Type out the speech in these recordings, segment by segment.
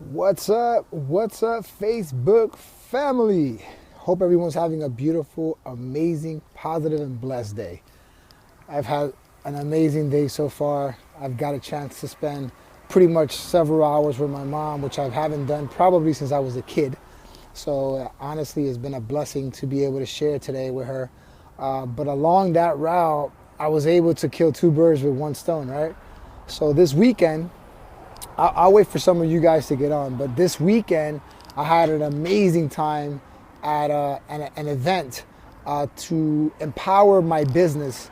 What's up? What's up, Facebook family? Hope everyone's having a beautiful, amazing, positive, and blessed day. I've had an amazing day so far. I've got a chance to spend pretty much several hours with my mom, which I haven't done probably since I was a kid. So honestly, it's been a blessing to be able to share today with her. But along that route, I was able to kill two birds with one stone, right? So this weekend, I'll wait for some of you guys to get on. But this weekend, I had an amazing time at an event to empower my business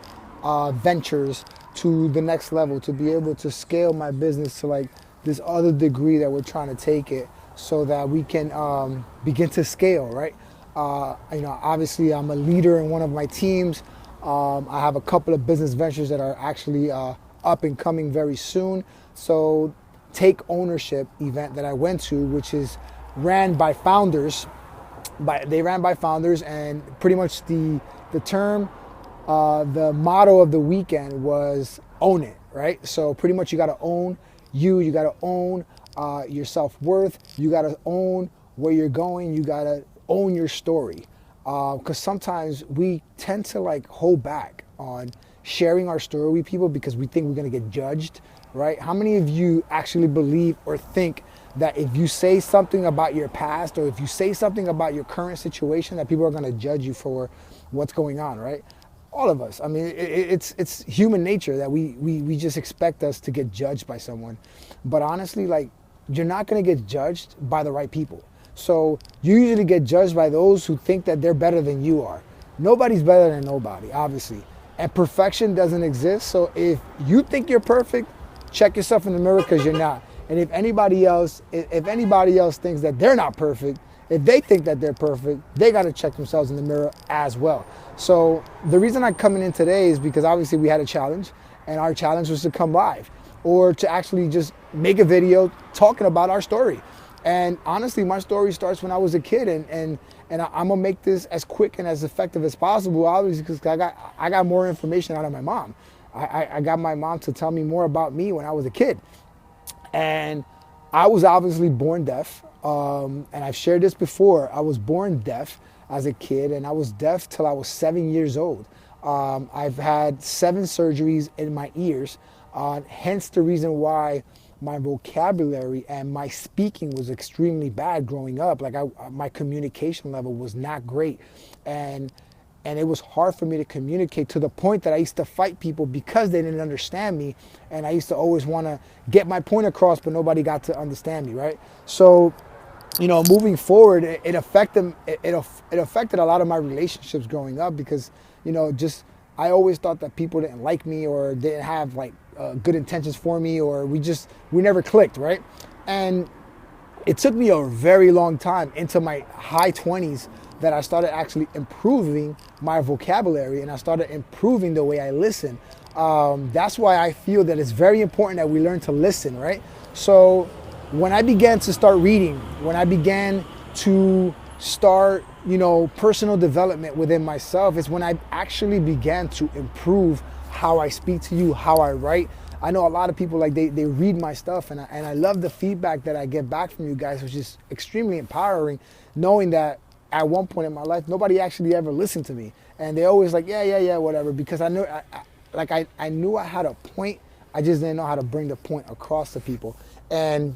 ventures to the next level, to be able to scale my business to like this other degree that we're trying to take it so that we can begin to scale, right? Obviously, I'm a leader in one of my teams. I have a couple of business ventures that are actually up and coming very soon. So take ownership event that I went to, which is ran by founders. They ran by founders, and pretty much the term, the motto of the weekend was own it, right? So pretty much you got to own you got to own your self-worth, you got to own where you're going, you got to own your story. Because sometimes we tend to like hold back on sharing our story with people because we think we're going to get judged, right? How many of you actually believe or think that if you say something about your past or if you say something about your current situation that people are going to judge you for what's going on, right? All of us. I mean, it's human nature that we just expect us to get judged by someone. But honestly, like, you're not going to get judged by the right people. So you usually get judged by those who think that they're better than you are. Nobody's better than nobody, obviously. And perfection doesn't exist. So if you think you're perfect, check yourself in the mirror, because you're not. And if anybody else thinks that they're not perfect, if they think that they're perfect, they got to check themselves in the mirror as well. So the reason I'm coming in today is because obviously we had a challenge, and our challenge was to come live or to actually just make a video talking about our story. And honestly, my story starts when I was a kid, and I'm gonna make this as quick and as effective as possible, obviously, because I got more information out of my mom. I got my mom to tell me more about me when I was a kid. And I was obviously born deaf. And I've shared this before. I was born deaf as a kid, and I was deaf till I was 7 years old. I've had 7 surgeries in my ears, hence the reason why my vocabulary and my speaking was extremely bad growing up. Like my communication level was not great. And it was hard for me to communicate, to the point that I used to fight people because they didn't understand me. And I used to always want to get my point across, but nobody got to understand me, right? So, moving forward, it affected a lot of my relationships growing up because, just I always thought that people didn't like me or didn't have like good intentions for me, or we never clicked, right? And it took me a very long time into my high 20s that I started actually improving my vocabulary, and I started improving the way I listen. That's why I feel that it's very important that we learn to listen, right? So when I began to start reading, when I began to start, personal development within myself, is when I actually began to improve how I speak to you, how I write. I know a lot of people, like, they read my stuff, and I love the feedback that I get back from you guys, which is extremely empowering, knowing that at one point in my life, nobody actually ever listened to me. And they always like, yeah, whatever, because I knew I knew I had a point. I just didn't know how to bring the point across to people. And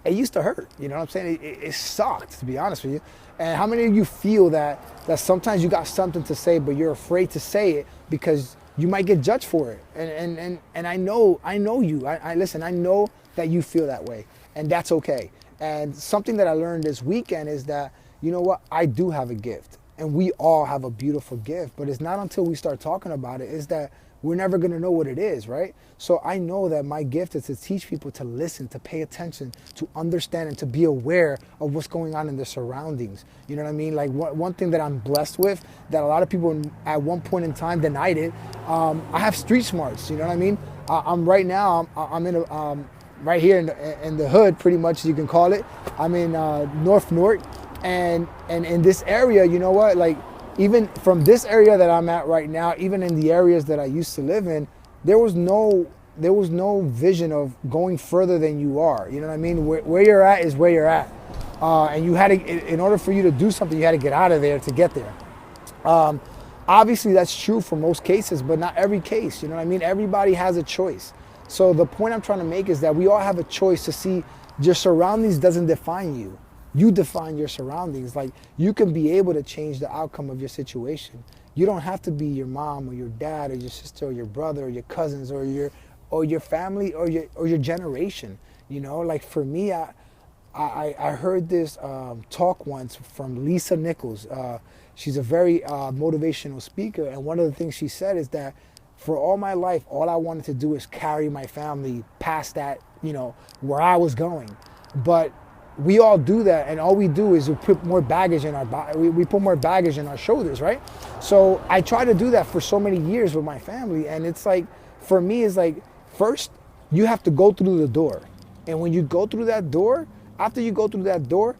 it used to hurt, you know what I'm saying? It sucked, to be honest with you. And how many of you feel that sometimes you got something to say, but you're afraid to say it because you might get judged for it? And I know you. Listen, I know that you feel that way, and that's okay. And something that I learned this weekend is that, you know what, I do have a gift, and we all have a beautiful gift, but it's not until we start talking about it is that we're never going to know what it is, right? So I know that my gift is to teach people to listen, to pay attention, to understand, and to be aware of what's going on in their surroundings. You know what I mean? Like one thing that I'm blessed with, that a lot of people at one point in time denied it, I have street smarts. You know what I mean? I'm right now, I'm in a, right here in the hood, pretty much, you can call it. I'm in North Newark, and in this area, you know what, like, even from this area that I'm at right now, even in the areas that I used to live in, there was no vision of going further than you are. You know what I mean? Where you're at is where you're at. And you had to, in order for you to do something, you had to get out of there to get there. Obviously, that's true for most cases, but not every case. You know what I mean? Everybody has a choice. So the point I'm trying to make is that we all have a choice to see your surroundings doesn't define you. You define your surroundings. Like, you can be able to change the outcome of your situation. You don't have to be your mom or your dad or your sister or your brother or your cousins or your family or your generation. You know, like for me, I heard this talk once from Lisa Nichols. She's a very motivational speaker, and one of the things she said is that for all my life, all I wanted to do is carry my family past that, you know, where I was going. But we all do that, and all we do is we put more baggage in our we put more baggage in our shoulders, right? So I try to do that for so many years with my family, and it's like, for me, it's like, first you have to go through the door, and when you go through that door, after you go through that door,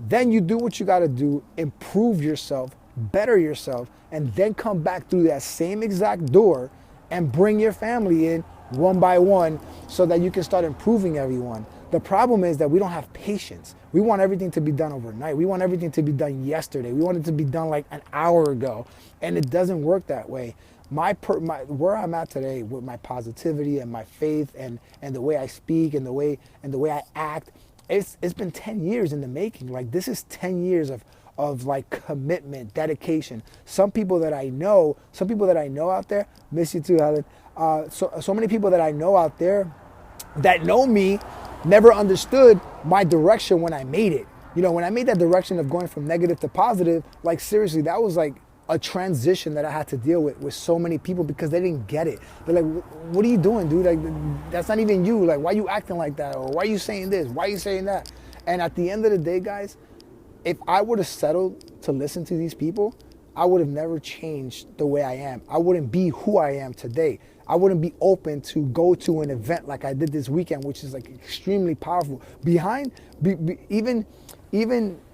then you do what you got to do, improve yourself, better yourself, and then come back through that same exact door and bring your family in one by one so that you can start improving everyone. The problem is that we don't have patience. We want everything to be done overnight. We want everything to be done yesterday. We want it to be done like an hour ago, and it doesn't work that way. Where I'm at today with my positivity and my faith and the way I speak and the way I act, it's been 10 years in the making. Like, this is 10 years of like commitment, dedication. Some people that I know out there, miss you too, Helen. So many people that I know out there that know me never understood my direction when I made it. You know, when I made that direction of going from negative to positive, like, seriously, that was like a transition that I had to deal with so many people because they didn't get it. They're like, what are you doing, dude? Like, that's not even you. Like, why are you acting like that? Or why are you saying this? Why are you saying that? And at the end of the day, guys, if I would have settled to listen to these people, I would have never changed the way I am. I wouldn't be who I am today. I wouldn't be open to go to an event like I did this weekend, which is like extremely powerful. Even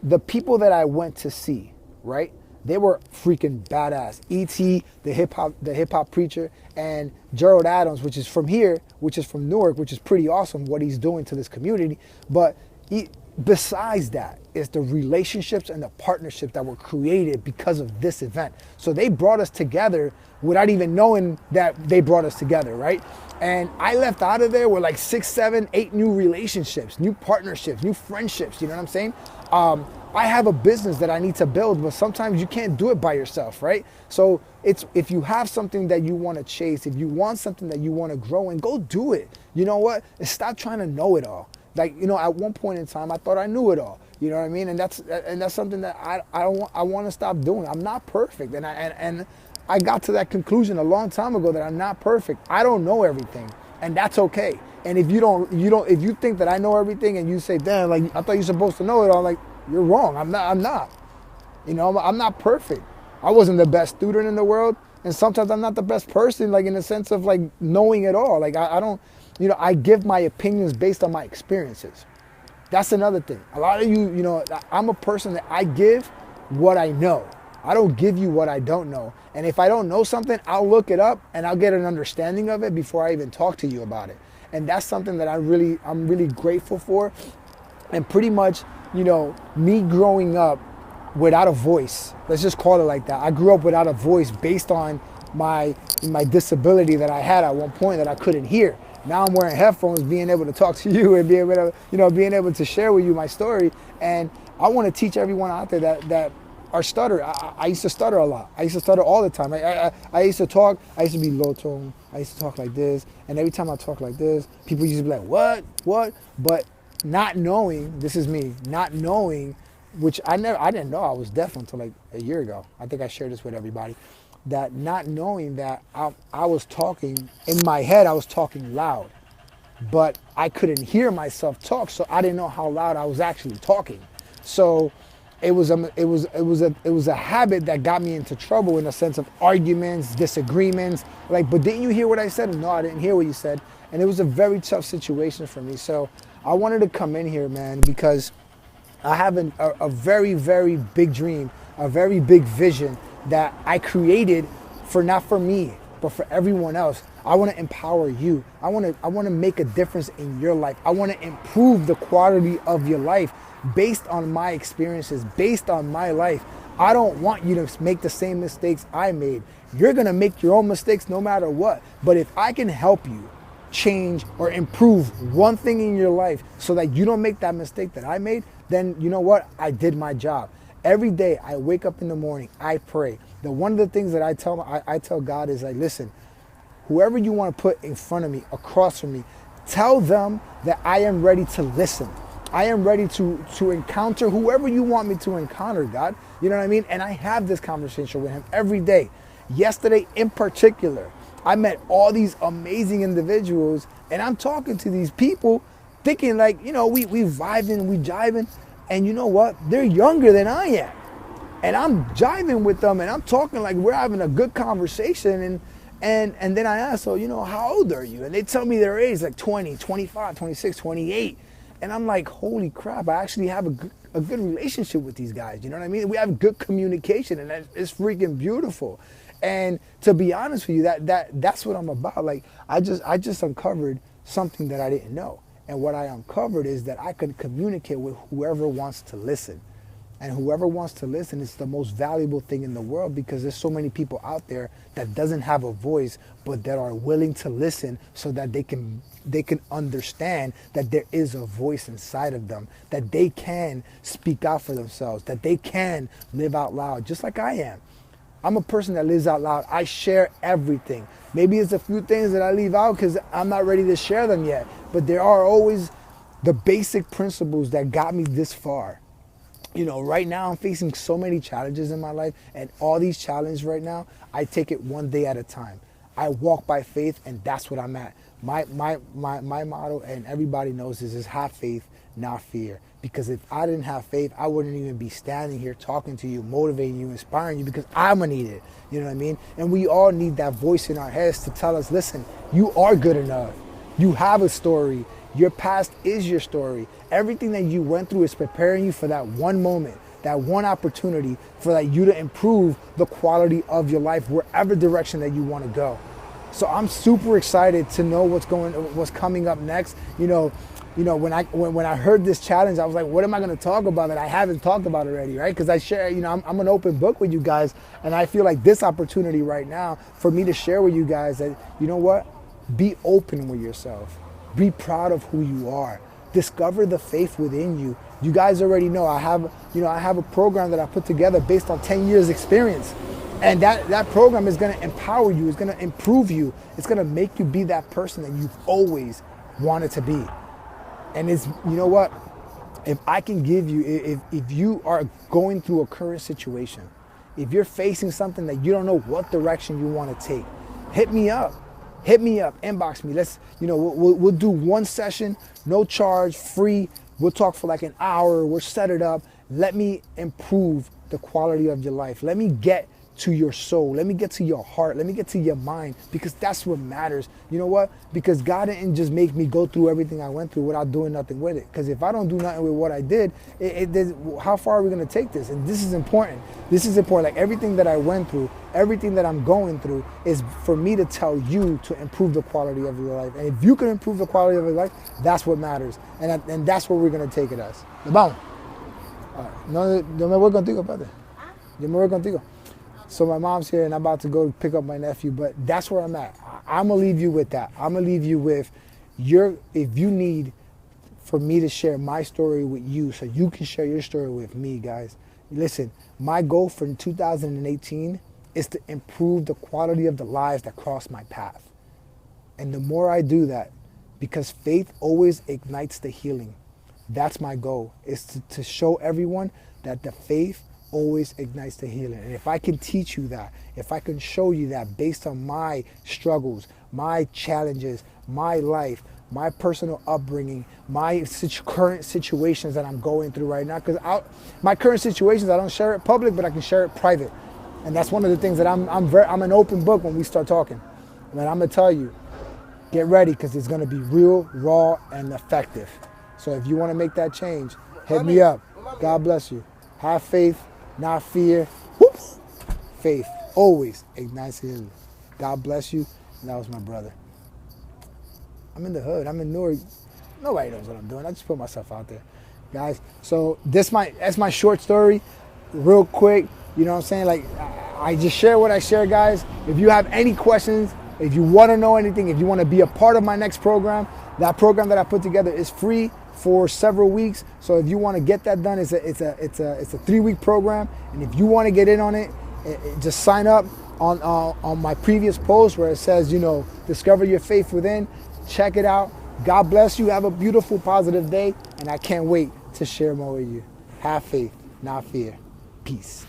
the people that I went to see, right? They were freaking badass. E.T., the hip hop preacher, and Gerald Adams, which is from here, which is from Newark, which is pretty awesome what he's doing to this community. But besides that is the relationships and the partnerships that were created because of this event. So they brought us together without even knowing that they brought us together, right? And I left out of there with like 6, 7, 8 new relationships, new partnerships, new friendships, you know what I'm saying? I have a business that I need to build, but sometimes you can't do it by yourself, right? So if you have something that you want to chase, if you want something that you want to grow in, go do it. You know what? And stop trying to know it all. Like, you know, at one point in time, I thought I knew it all. You know what I mean? And that's something that I want to stop doing. I'm not perfect, and I got to that conclusion a long time ago that I'm not perfect. I don't know everything, and that's okay. And if if you think that I know everything, and you say, "Damn, like I thought you're supposed to know it all," like, you're wrong. I'm not. You know, I'm not perfect. I wasn't the best student in the world, and sometimes I'm not the best person, like in the sense of like knowing it all. Like I don't. You know, I give my opinions based on my experiences. That's another thing. A lot of you know, I'm a person that I give what I know. I don't give you what I don't know. And if I don't know something, I'll look it up and I'll get an understanding of it before I even talk to you about it. And that's something that I'm really grateful for. And pretty much, you know, me growing up without a voice, let's just call it like that. I grew up without a voice based on my disability that I had at one point that I couldn't hear. Now I'm wearing headphones, being able to talk to you and being able to share with you my story. And I want to teach everyone out there that are stutter. I used to stutter a lot. I used to stutter all the time. I used to talk. I used to be low tone. I used to talk like this. And every time I talk like this, people used to be like, what? But not knowing, this is me, not knowing, which I didn't know I was deaf until like a year ago. I think I shared this with everybody. That not knowing that I was talking, in my head I was talking loud, but I couldn't hear myself talk, so I didn't know how loud I was actually talking. So it was a habit that got me into trouble in the sense of arguments, disagreements. Like, but didn't you hear what I said? No, I didn't hear what you said. And it was a very tough situation for me. So I wanted to come in here, man, because I have a very, very big dream, a very big vision that I created not for me, but for everyone else. I want to empower you. I want to make a difference in your life. I want to improve the quality of your life based on my experiences, based on my life. I don't want you to make the same mistakes I made. You're going to make your own mistakes no matter what. But if I can help you change or improve one thing in your life so that you don't make that mistake that I made, then you know what? I did my job. Every day I wake up in the morning, I pray. One of the things that I tell God is like, listen, whoever you want to put in front of me, across from me, tell them that I am ready to listen. I am ready to encounter whoever you want me to encounter, God. You know what I mean? And I have this conversation with him every day. Yesterday in particular, I met all these amazing individuals, and I'm talking to these people thinking like, you know, we vibing, we jiving, and you know what? They're younger than I am. And I'm jiving with them, and I'm talking like we're having a good conversation, and then I ask, so, you know, how old are you? And they tell me their age, like 20, 25, 26, 28. And I'm like, holy crap, I actually have a good relationship with these guys. You know what I mean? We have good communication, and it's freaking beautiful. And to be honest with you, that's what I'm about. Like, I just uncovered something that I didn't know. And what I uncovered is that I can communicate with whoever wants to listen. And whoever wants to listen is the most valuable thing in the world, because there's so many people out there that doesn't have a voice, but that are willing to listen so that they can understand that there is a voice inside of them, that they can speak out for themselves, that they can live out loud, just like I am. I'm a person that lives out loud. I share everything. Maybe it's a few things that I leave out because I'm not ready to share them yet, but there are always the basic principles that got me this far. You know, right now I'm facing so many challenges in my life, and all these challenges right now, I take it one day at a time. I walk by faith, and that's what I'm at. My motto, and everybody knows this, is have faith, not fear. Because if I didn't have faith, I wouldn't even be standing here talking to you, motivating you, inspiring you, because I'm gonna need it. You know what I mean? And we all need that voice in our heads to tell us, listen, you are good enough. You have a story. Your past is your story. Everything that you went through is preparing you for that one moment, that one opportunity for that you to improve the quality of your life, wherever direction that you want to go. So I'm super excited to know what's coming up next. You know, when I heard this challenge, I was like, what am I going to talk about that I haven't talked about already, right? Because I share, you know, I'm an open book with you guys, and I feel like this opportunity right now for me to share with you guys that, you know what, be open with yourself. Be proud of who you are. Discover the faith within you. You guys already know I have a program that I put together based on 10 years experience. And that program is going to empower you. It's going to improve you. It's going to make you be that person that you've always wanted to be. And it's, you know what? If I can give you, if you are going through a current situation, if you're facing something that you don't know what direction you want to take, hit me up. Hit me up, inbox me. Let's, you know, we'll do one session, no charge, free. We'll talk for like an hour. We'll set it up. Let me improve the quality of your life. Let me get to your soul. Let me get to your heart. Let me get to your mind, because that's what matters. You know what? Because God didn't just make me go through everything I went through without doing nothing with it. Because if I don't do nothing with what I did, how far are we going to take this? And this is important. This is important. Like everything that I went through, everything that I'm going through is for me to tell you to improve the quality of your life. And if you can improve the quality of your life, that's what matters. And that's where we're going to take it as. Vamos. No me voy contigo, padre. Yo me voy contigo. So my mom's here, and I'm about to go pick up my nephew, but that's where I'm at. I'm going to leave you with that. I'm going to leave you with if you need for me to share my story with you so you can share your story with me, guys. Listen, my goal for 2018 is to improve the quality of the lives that cross my path. And the more I do that, because faith always ignites the healing. That's my goal, is to show everyone that the faith always ignites the healing. And if I can teach you that, if I can show you that based on my struggles, my challenges, my life, my personal upbringing, my current situations that I'm going through right now, because my current situations, I don't share it public, but I can share it private. And that's one of the things that I'm an open book when we start talking. And I'm going to tell you, get ready, because it's going to be real, raw, and effective. So if you want to make that change, hit me up. God bless you. Have faith, not fear. Whoop. Faith always ignites healing. God bless you. And that was my brother. I'm in the hood. I'm in Newark. Nobody knows what I'm doing. I just put myself out there, guys. So that's my short story, real quick. You know what I'm saying? Like, I just share what I share, guys. If you have any questions, if you want to know anything, if you want to be a part of my next program, that program that I put together is free for several weeks. So if you want to get that done, it's a 3-week program. And if you want to get in on it, just sign up on my previous post where it says, discover your faith within. Check it out. God bless you. Have a beautiful, positive day. And I can't wait to share more with you. Have faith, not fear. Peace.